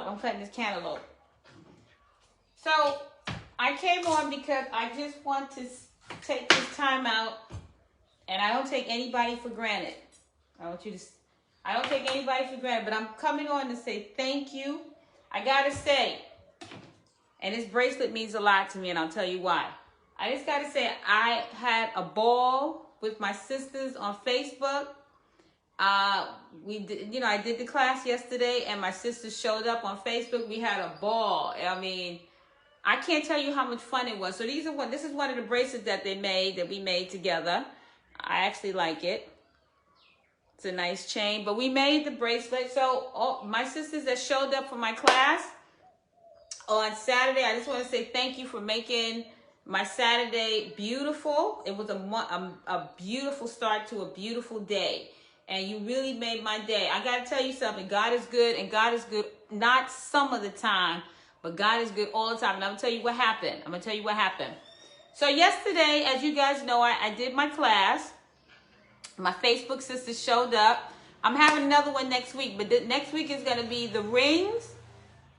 cantaloupe. I'm cutting this cantaloupe. So I came on because I just want to take this time out, and I don't take anybody for granted. I don't take anybody for granted, but I'm coming on to say thank you. I gotta say, and this bracelet means a lot to me, and I'll tell you why. I just gotta say, I had a ball with my sisters on Facebook. We did, I did the class yesterday, and my sisters showed up on Facebook. We had a ball. I mean, I can't tell you how much fun it was. So this is one of the bracelets that we made together. I actually like it. It's a nice chain, but we made the bracelet. So my sisters that showed up for my class on Saturday, I just want to say thank you for making my Saturday beautiful. It was a beautiful start to a beautiful day. And you really made my day. I got to tell you something. God is good, and God is good not some of the time, but God is good all the time. And I'm going to tell you what happened. So yesterday, as you guys know, I did my class. My Facebook sisters showed up. I'm having another one next week, but next week is going to be the rings,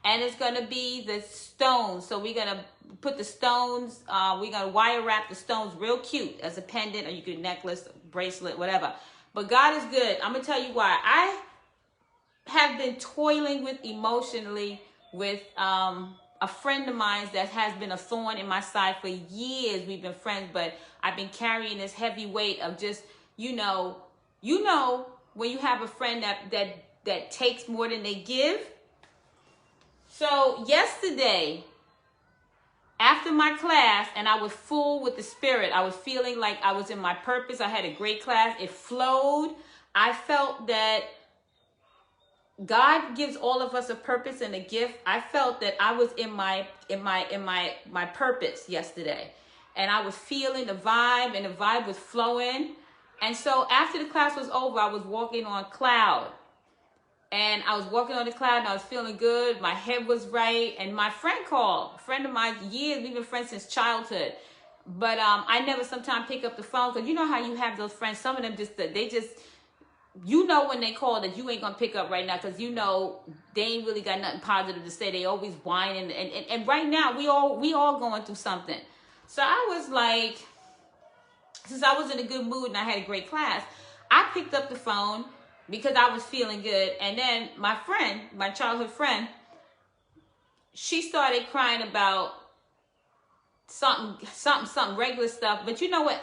and it's going to be the stones. So we're going to put the stones, we're going to wire wrap the stones real cute as a pendant, or you could necklace, bracelet, whatever. But God is good. I'm going to tell you why. I have been toiling with emotionally with a friend of mine that has been a thorn in my side for years. We've been friends, but I've been carrying this heavy weight of just, you know, when you have a friend that takes more than they give. So yesterday, after my class, and I was full with the spirit, I was feeling like I was in my purpose. I had a great class. It flowed. I felt that God gives all of us a purpose and a gift. I felt that I was in my purpose yesterday, and I was feeling the vibe, and the vibe was flowing. And so after the class was over, I was walking on cloud. And I was walking on the cloud, and I was feeling good. My head was right. And my friend called. A friend of mine, years. We've been friends since childhood. But I never sometimes pick up the phone. Because you know how you have those friends. Some of them you know when they call that you ain't going to pick up right now. Because you know they ain't really got nothing positive to say. They always whining. And right now, we all going through something. So I was like, since I was in a good mood and I had a great class, I picked up the phone because I was feeling good. And then my friend, my childhood friend, she started crying about something regular stuff. But you know what?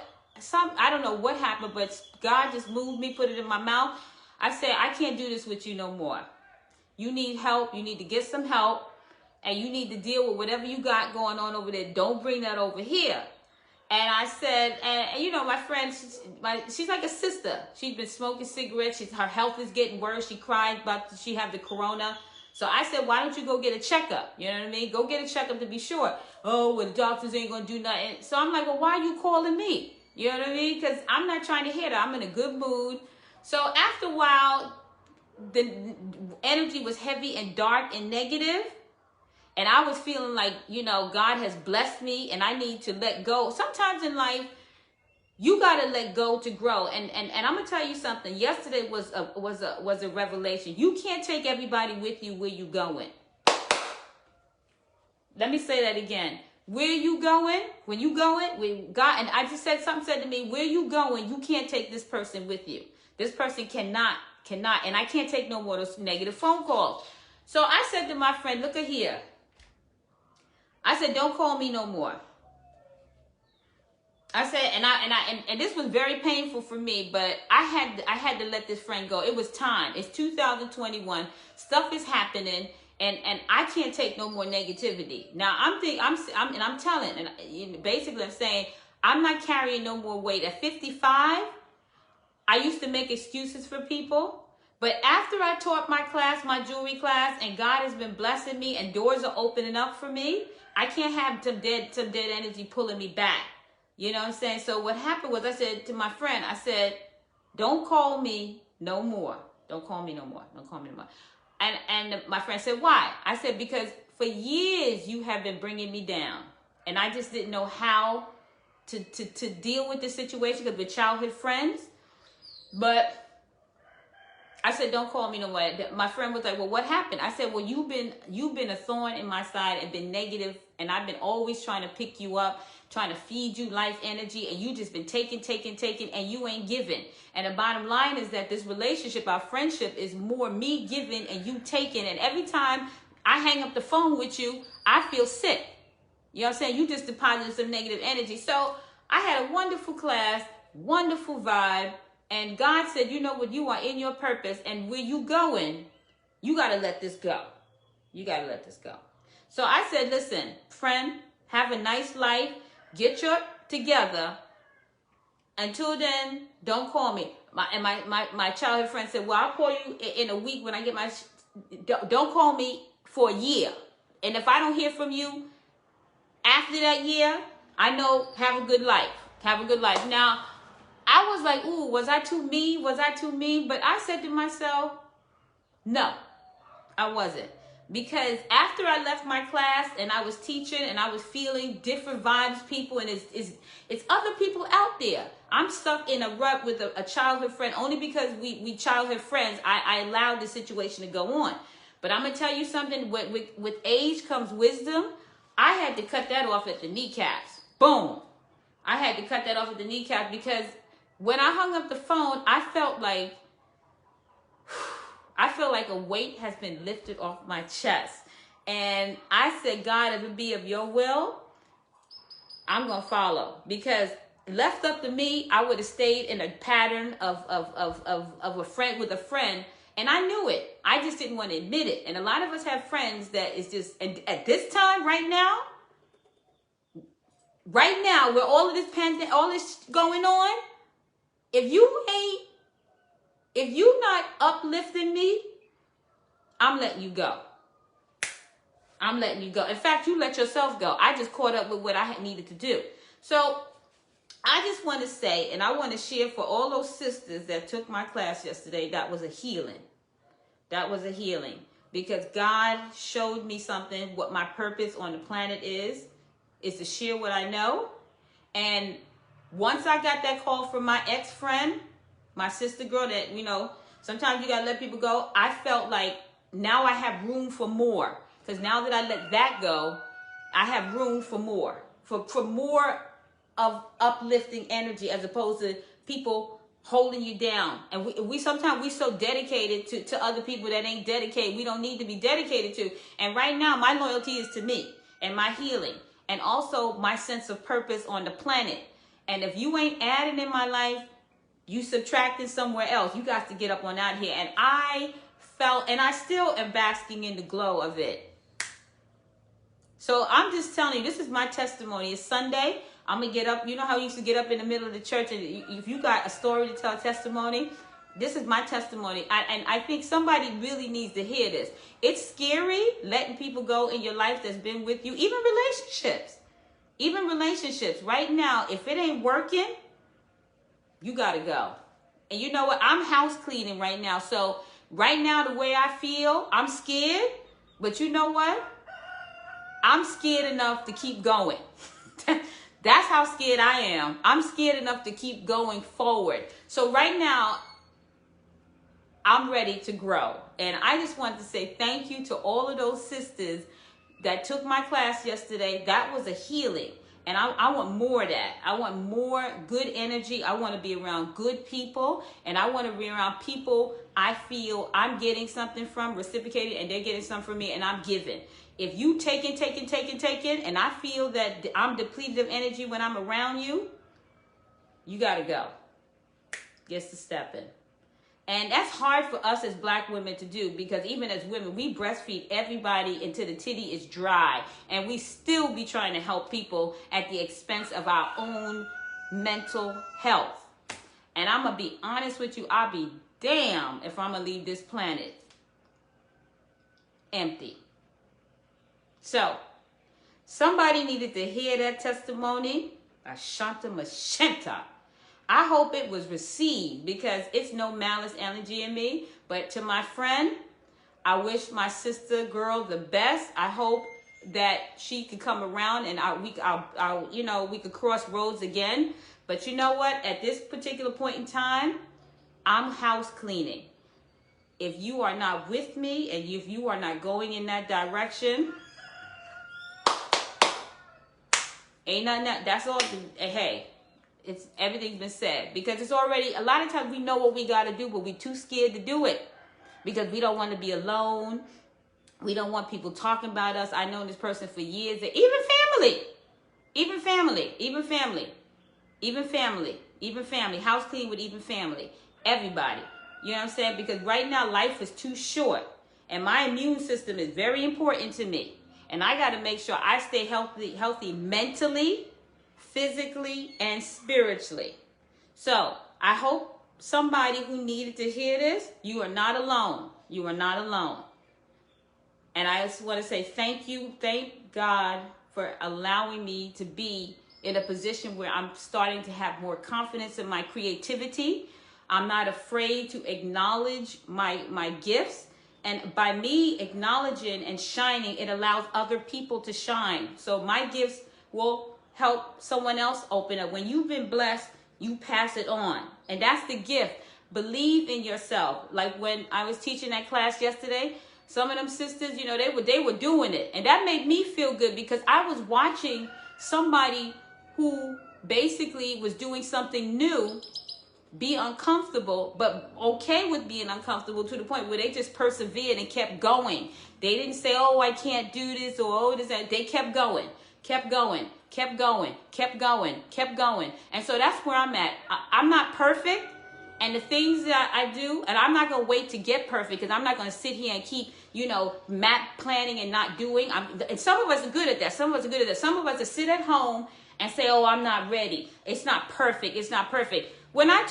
I don't know what happened, but God just moved me, put it in my mouth. I said, I can't do this with you no more. You need help. You need to get some help. And you need to deal with whatever you got going on over there. Don't bring that over here. And I said, and you know, my friend, she's like a sister. She's been smoking cigarettes. Her health is getting worse. She cried about she had the corona. So I said, why don't you go get a checkup? You know what I mean? Go get a checkup to be sure. Oh, well, the doctors ain't going to do nothing. So I'm like, well, why are you calling me? You know what I mean? Because I'm not trying to hear that. I'm in a good mood. So after a while, the energy was heavy and dark and negative. And I was feeling like, you know, God has blessed me and I need to let go. Sometimes in life, you got to let go to grow. And I'm going to tell you something. Yesterday was a revelation. You can't take everybody with you where you going. Let me say that again. Where you going? When you going? With God. And I just something said to me, where you going? You can't take this person with you. This person cannot. And I can't take no more of those negative phone calls. So I said to my friend, look at here. I said, don't call me no more. I said, and this was very painful for me, but I had to let this friend go. It was time. It's 2021. Stuff is happening, and I can't take no more negativity. Now I'm telling, and basically I'm saying I'm not carrying no more weight. At 55, I used to make excuses for people. But after I taught my class, my jewelry class, and God has been blessing me and doors are opening up for me, I can't have some dead energy pulling me back. You know what I'm saying? So what happened was I said to my friend, I said, don't call me no more. Don't call me no more. Don't call me no more. And my friend said, why? I said, because for years you have been bringing me down. And I just didn't know how to deal with this situation because we're childhood friends. But I said, don't call me no more. My friend was like, well, what happened? I said, well, you've been a thorn in my side and been negative, and I've been always trying to pick you up, trying to feed you life energy, and you just been taking, and you ain't giving. And the bottom line is that this relationship, our friendship, is more me giving and you taking. And every time I hang up the phone with you, I feel sick. You know what I'm saying? You just deposited some negative energy. So I had a wonderful class, wonderful vibe. And God said, you know what, you are in your purpose, and where you going, you got to let this go. You got to let this go. So I said, listen, friend, have a nice life. Get your together. Until then, don't call me. My childhood friend said, well, I'll call you in a week when I get my... Don't call me for a year. And if I don't hear from you after that year, I know, have a good life. Have a good life. Now, I was like, ooh, was I too mean? Was I too mean? But I said to myself, no, I wasn't. Because after I left my class and I was teaching and I was feeling different vibes, people, and it's other people out there. I'm stuck in a rut with a childhood friend only because we childhood friends. I allowed the situation to go on. But I'm going to tell you something. With age comes wisdom. I had to cut that off at the kneecaps. Boom. I had to cut that off at the kneecaps because when I hung up the phone, I felt like a weight has been lifted off my chest. And I said, God, if it be of your will, I'm going to follow. Because left up to me, I would have stayed in a pattern of a friend with a friend. And I knew it. I just didn't want to admit it. And a lot of us have friends that is just, and at this time, right now, where all of this pandemic, all this going on, if you not uplifting me, I'm letting you go. I'm letting you go. In fact, you let yourself go. I just caught up with what I needed to do. So I just want to say, and I want to share for all those sisters that took my class yesterday, that was a healing. That was a healing. Because God showed me something, what my purpose on the planet is to share what I know. And once I got that call from my ex-friend, my sister girl that, you know, sometimes you got to let people go. I felt like now I have room for more. Because now that I let that go, I have room for more. For more of uplifting energy as opposed to people holding you down. And we sometimes we so dedicated to other people that ain't dedicated. We don't need to be dedicated to. And right now, my loyalty is to me and my healing. And also my sense of purpose on the planet. And if you ain't adding in my life, you subtracting somewhere else. You got to get up on out here. And I felt, and I still am basking in the glow of it. So I'm just telling you, this is my testimony. It's Sunday. I'm going to get up. You know how you used to get up in the middle of the church, and if you got a story to tell, testimony, this is my testimony. And I think somebody really needs to hear this. It's scary letting people go in your life that's been with you, even relationships. Even relationships. Right now, if it ain't working, you got to go. And you know what? I'm house cleaning right now. So right now, the way I feel, I'm scared. But you know what? I'm scared enough to keep going. That's how scared I am. I'm scared enough to keep going forward. So right now, I'm ready to grow. And I just want to say thank you to all of those sisters that took my class yesterday. That was a healing. And I want more of that. I want more good energy. I want to be around good people. And I want to be around people I feel I'm getting something from, reciprocated, and they're getting something from me, and I'm giving. If you taking, and I feel that I'm depleted of energy when I'm around you, you got to go. Gets to stepping. And that's hard for us as black women to do, because even as women, we breastfeed everybody until the titty is dry. And we still be trying to help people at the expense of our own mental health. And I'm going to be honest with you, I'll be damned if I'm going to leave this planet empty. So, somebody needed to hear that testimony. Ashanta Mashenta. I hope it was received, because it's no malice energy in me. But to my friend, I wish my sister girl the best. I hope that she could come around and we could cross roads again. But you know what? At this particular point in time, I'm house cleaning. if you are not with me and if you are not going in that direction, ain't nothing that, that's all. Hey, it's everything's been said, because it's already, a lot of times we know what we got to do, but we too scared to do it because we don't want to be alone. We don't want people talking about us. I know this person for years, even family, house clean with even family, everybody. You know what I'm saying? Because right now life is too short, and my immune system is very important to me, and I got to make sure I stay healthy mentally, physically, and spiritually. So I hope somebody who needed to hear this, you are not alone. You are not alone. And I just want to say thank you. Thank God for allowing me to be in a position where I'm starting to have more confidence in my creativity. I'm not afraid to acknowledge my gifts. And by me acknowledging and shining, it allows other people to shine. So my gifts will help someone else open up. When you've been blessed, you pass it on. And that's the gift. Believe in yourself. Like when I was teaching that class yesterday, some of them sisters, you know, they were doing it. And that made me feel good, because I was watching somebody who basically was doing something new be uncomfortable, but okay with being uncomfortable, to the point where they just persevered and kept going. They didn't say, oh, I can't do this, or oh, this, that. They kept going. And so that's where I'm at. I'm not perfect. And the things that I do, and I'm not going to wait to get perfect, because I'm not going to sit here and keep, map planning and not doing. And some of us are good at that. Some of us are sit at home and say, oh, I'm not ready. It's not perfect. When I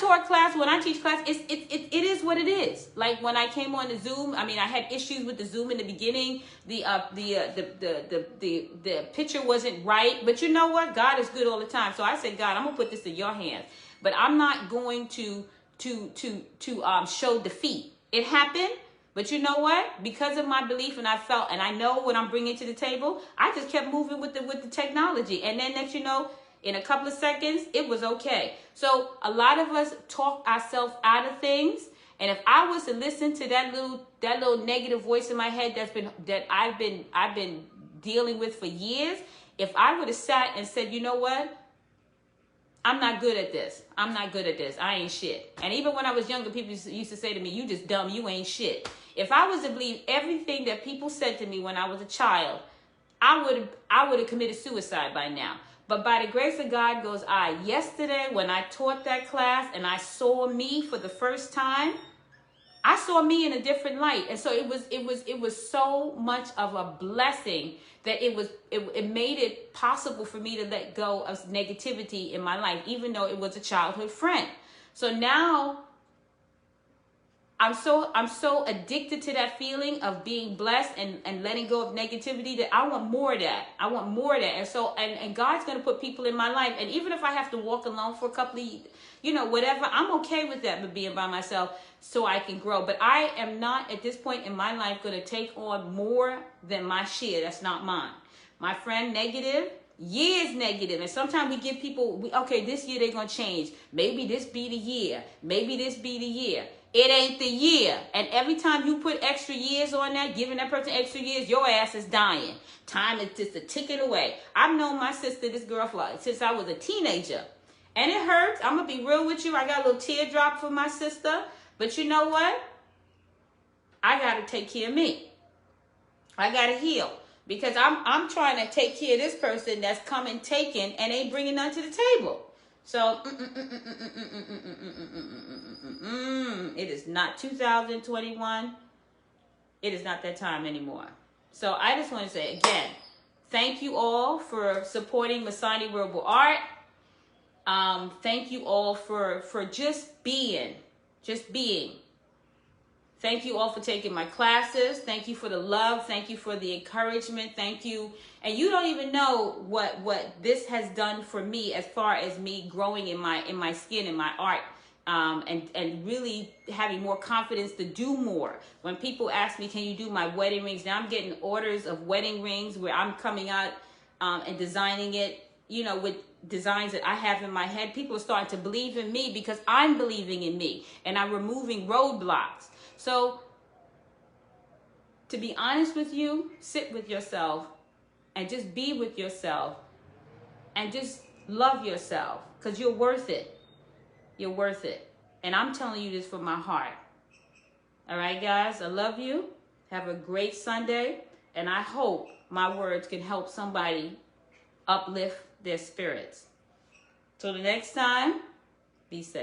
teach class, it is what it is. Like when I came on the Zoom, I had issues with the Zoom in the beginning. The picture wasn't right, but you know what? God is good all the time. So I said, God, I'm gonna put this in your hands, but I'm not going to show defeat. It happened, but you know what? Because of my belief, and I felt, and I know what I'm bringing to the table, I just kept moving with the technology, and then next, in a couple of seconds, it was okay. So a lot of us talk ourselves out of things. And if I was to listen to that little negative voice in my head that I've been dealing with for years, if I would have sat and said, you know what? I'm not good at this. I ain't shit. And even when I was younger, people used to say to me, you just dumb, you ain't shit. If I was to believe everything that people said to me when I was a child, I would have committed suicide by now. But by the grace of God goes I. Yesterday, when I taught that class and I saw me for the first time, I saw me in a different light. And so it was so much of a blessing that it made it possible for me to let go of negativity in my life, even though it was a childhood friend. So now I'm so addicted to that feeling of being blessed and letting go of negativity that I want more of that. And so, and God's going to put people in my life. And even if I have to walk alone for a couple of, whatever, I'm okay with that, but being by myself so I can grow. But I am not at this point in my life going to take on more than my share. That's not mine. My friend, negative. Years negative, and sometimes we give people, okay, this year they're going to change. Maybe this be the year. It ain't the year. And every time you put extra years on that, giving that person extra years, your ass is dying. Time is just a ticking away. I've known my sister, this girl, since I was a teenager. And it hurts. I'm going to be real with you. I got a little teardrop for my sister. But you know what? I got to take care of me. I got to heal. Because I'm trying to take care of this person that's coming, taking, and ain't bringing none to the table. So, it is not 2021. It is not that time anymore. So I just want to say again, thank you all for supporting Masani Verbal Art. Thank you all for just being. Thank you all for taking my classes. Thank you for the love. Thank you for the encouragement. Thank you. And you don't even know what this has done for me as far as me growing in my skin, in my art, and really having more confidence to do more. When people ask me, can you do my wedding rings? Now I'm getting orders of wedding rings where I'm coming out and designing it, with designs that I have in my head. People are starting to believe in me because I'm believing in me and I'm removing roadblocks. So to be honest with you, sit with yourself and just be with yourself and just love yourself, because you're worth it. You're worth it. And I'm telling you this from my heart. All right, guys, I love you. Have a great Sunday. And I hope my words can help somebody uplift their spirits. Till the next time, be safe.